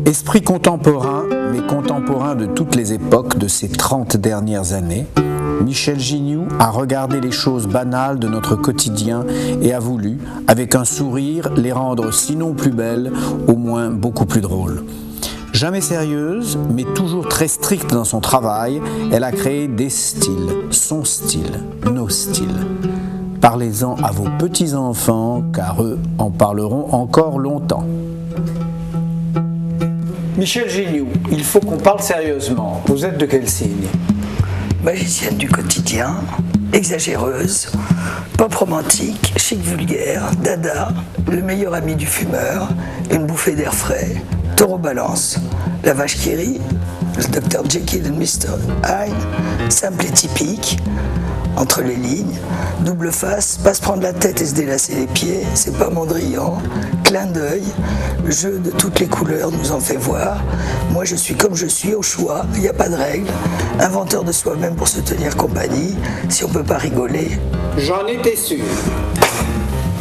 Esprit contemporain, mais contemporain de toutes les époques de ces 30 dernières années, Michel Gignoux a regardé les choses banales de notre quotidien et a voulu, avec un sourire, les rendre sinon plus belles, au moins beaucoup plus drôles. Jamais sérieuse, mais toujours très stricte dans son travail, elle a créé des styles, son style, nos styles. Parlez-en à vos petits-enfants, car eux en parleront encore longtemps. Michel Gignoux, il faut qu'on parle sérieusement. Vous êtes de quel signe ? Magicienne du quotidien, exagéreuse, pop romantique, chic vulgaire, dada, le meilleur ami du fumeur, une bouffée d'air frais, taureau balance, la vache qui rit, le Dr Jekyll et Mr Hyde, simple et typique, entre les lignes, double face, pas se prendre la tête et se délasser les pieds, c'est pas Mondrian, clin d'œil, jeu de toutes les couleurs nous en fait voir. Moi je suis comme je suis, au choix, il n'y a pas de règle, inventeur de soi-même pour se tenir compagnie, si on peut pas rigoler. J'en étais sûr.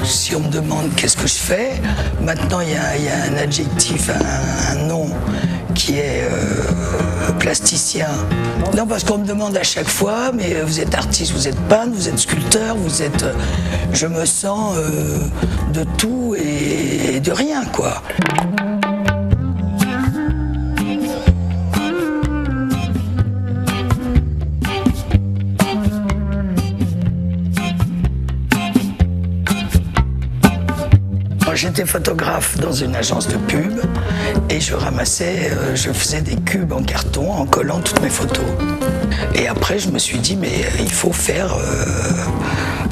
Si on me demande qu'est-ce que je fais, maintenant il y a un adjectif, un nom qui est plasticien. Non, parce qu'on me demande à chaque fois, mais vous êtes artiste, vous êtes peintre, vous êtes sculpteur, vous êtes... je me sens de tout et de rien, quoi. J'étais photographe dans une agence de pub et je faisais des cubes en carton en collant toutes mes photos. Et après je me suis dit mais il faut faire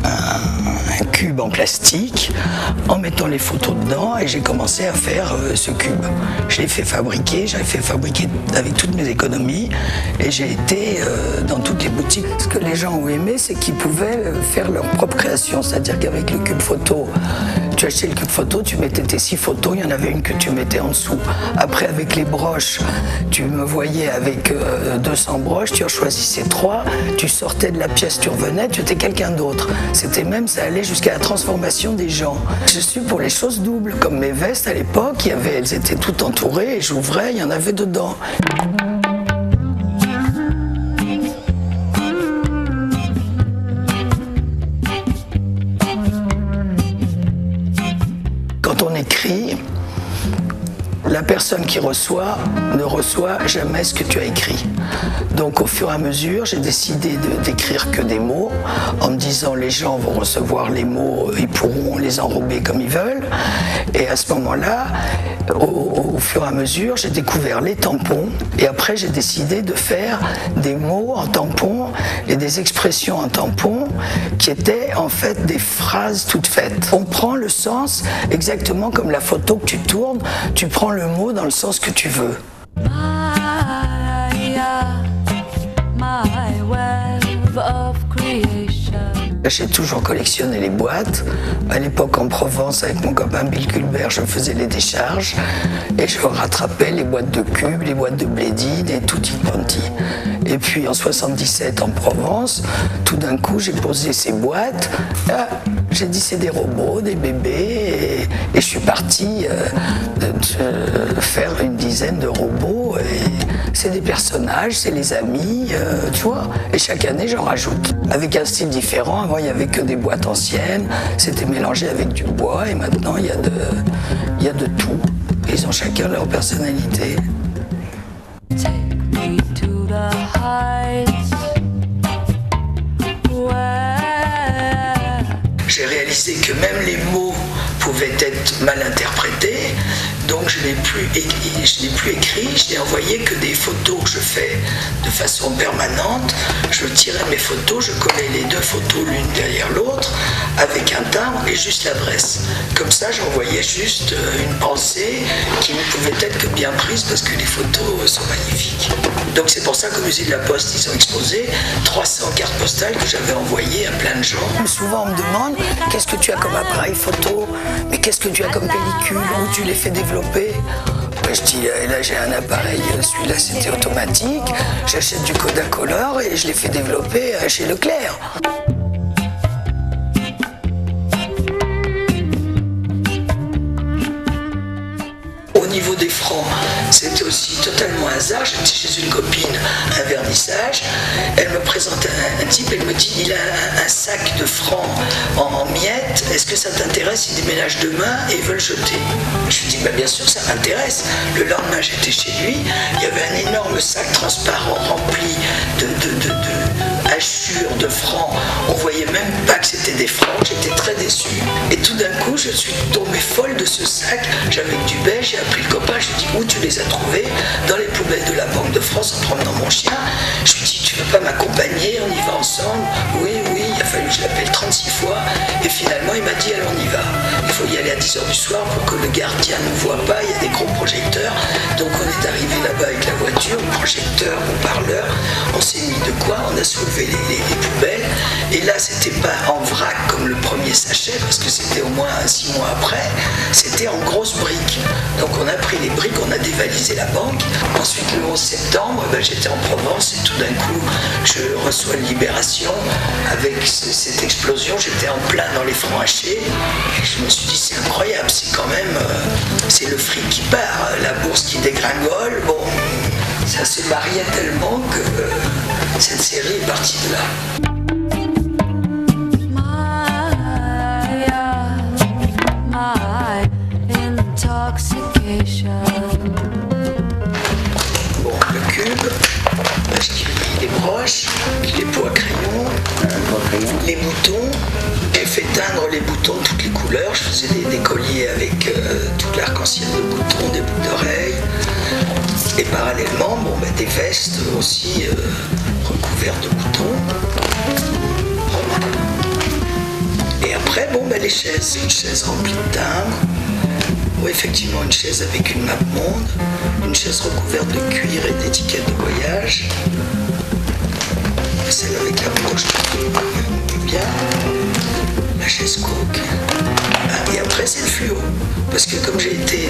un cube en plastique en mettant les photos dedans et j'ai commencé à faire ce cube. Je l'ai fait fabriquer, j'avais fait fabriquer avec toutes mes économies et j'ai été dans toutes les boutiques. Ce que les gens ont aimé, c'est qu'ils pouvaient faire leur propre création, c'est-à-dire qu'avec le cube photo, tu achetais le cube photo, tu mettais tes 6 photos, il y en avait une que tu mettais en dessous. Après, avec les broches, tu me voyais avec 200 broches, tu en choisissais 3, tu sortais de la pièce, tu revenais, tu étais quelqu'un d'autre. C'était même, ça allait jusqu'à la transformation des gens. Je suis pour les choses doubles, comme mes vestes à l'époque, elles étaient toutes entourées et j'ouvrais, il y en avait dedans. Quand on écrit, la personne qui reçoit ne reçoit jamais ce que tu as écrit. Donc au fur et à mesure, j'ai décidé d'écrire que des mots, en me disant les gens vont recevoir les mots, ils pourront les enrober comme ils veulent. Et à ce moment-là, au fur et à mesure, j'ai découvert les tampons. Et après, j'ai décidé de faire des mots en tampons et des expressions en tampons qui étaient en fait des phrases toutes faites. On prend le sens exactement comme la photo que tu tournes, tu prends le mot dans le sens que tu veux. J'ai toujours collectionné les boîtes. À l'époque en Provence, avec mon copain Bill Culbert, je faisais les décharges et je rattrapais les boîtes de cubes, les boîtes de blédine et tutti quanti. Et puis en 77 en Provence, tout d'un coup j'ai posé ces boîtes. J'ai dit c'est des robots, des bébés et je suis parti faire une dizaine de robots. Et c'est des personnages, c'est les amis, tu vois. Et chaque année j'en rajoute. Avec un style différent, avant il n'y avait que des boîtes anciennes, c'était mélangé avec du bois et maintenant il y a de tout. Ils ont chacun leur personnalité. J'ai réalisé que même les mots pouvaient être mal interprétés, donc je n'ai plus écrit, je n'ai envoyé que des photos que je fais de façon permanente. Je tirais mes photos, je collais les 2 photos l'une derrière l'autre avec un timbre et juste l'adresse. Comme ça, j'envoyais juste une pensée qui ne pouvait être que bien prise parce que les photos sont magnifiques. Donc c'est pour ça qu'au musée de la Poste, ils ont exposé 300 cartes postales que j'avais envoyées à plein de gens. Souvent, on me demande qu'est-ce que tu as comme appareil photo, mais qu'est-ce que tu as comme pellicule, où tu les fais développer. Je dis, là j'ai un appareil, celui-là c'était automatique, j'achète du Kodacolor et je les fais développer chez Leclerc. Au niveau niveau des francs, c'était aussi totalement hasard. J'étais chez une copine, un vernissage. Elle me présente un type, elle me dit il a un sac de francs en miettes. Est-ce que ça t'intéresse? Il déménage demain et il veut le jeter. Je lui dis bien sûr, ça m'intéresse. Le lendemain, j'étais chez lui. Il y avait un énorme sac transparent rempli de hachures, de francs. On voyait même pas que c'était des francs. J'étais très déçu. Et tout d'un coup, je suis tombée folle de ce sac. J'avais du beige, j'ai appelé le copain. Je lui ai dit où tu les as trouvés? Dans les poubelles de la Banque de France en promenant mon chien. Je lui ai dit tu veux pas m'accompagner? On y va ensemble? Oui, il a fallu que je l'appelle 36 fois. Et finalement, il m'a dit allez, on y va. Il faut y aller à 10h du soir pour que le gardien ne voit pas. Il y a des gros projecteurs. Donc on est arrivé là-bas avec la voiture, projecteur, haut-parleur. On s'est mis de quoi? On a soulevé les poubelles. Et là, c'était pas en vrac comme le premier sachet, parce que c'était au moins 6 mois après. C'était en grosses briques. Donc on a pris les briques, on a dévalisé la banque. Ensuite, le 11 septembre, j'étais en Provence et tout d'un coup, je reçois une libération avec cette explosion. J'étais en plein dans les francs hachés. Et je me suis dit, c'est incroyable, c'est quand même, c'est le fric qui part, la bourse qui dégringole. Bon, ça se mariait tellement que cette série est partie de là. Bon, le cube, les broches, les pots à crayon, les boutons. J'ai fait teindre les boutons de toutes les couleurs. Je faisais des colliers avec tout l'arc-en-ciel de boutons, des boucles d'oreilles. Et parallèlement, des vestes aussi recouvertes de boutons. Et après, les chaises. Une chaise remplie de timbres. Ou effectivement une chaise avec une map monde. Une chaise recouverte de cuir et d'étiquettes de voyage. Celle avec la broche bien. La chaise coque. Et après, c'est le fluo. Parce que comme j'ai été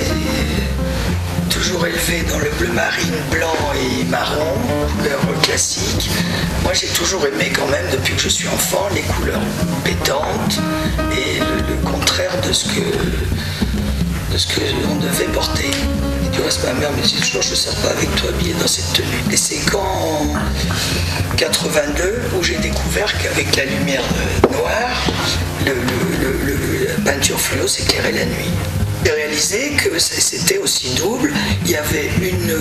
toujours élevé dans le bleu marine, blanc et marron, couleur classique, moi j'ai toujours aimé quand même, depuis que je suis enfant, les couleurs pétantes et le contraire de ce que on devait porter. Et du reste, ma mère me dit toujours, je ne sors pas avec toi habillé dans cette tenue. Et c'est qu'en 82 où j'ai découvert qu'avec la lumière noire, la peinture fluo s'éclairait la nuit. J'ai réalisé que c'était aussi double. Il y avait une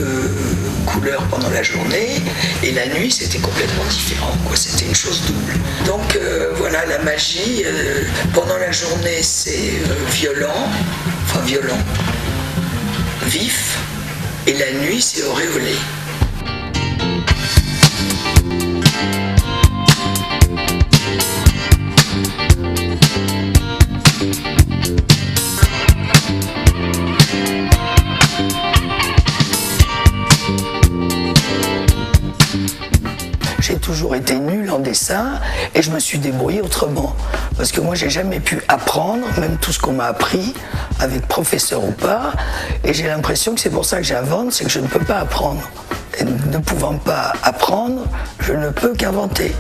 couleur pendant la journée et la nuit c'était complètement différent. C'était une chose double. Donc voilà, la magie, pendant la journée c'est violent, vif, et la nuit c'est auréolé. J'ai toujours été nul en dessin et je me suis débrouillé autrement. Parce que moi, j'ai jamais pu apprendre, même tout ce qu'on m'a appris, avec professeur ou pas. Et j'ai l'impression que c'est pour ça que j'invente, c'est que je ne peux pas apprendre. Et ne pouvant pas apprendre, je ne peux qu'inventer.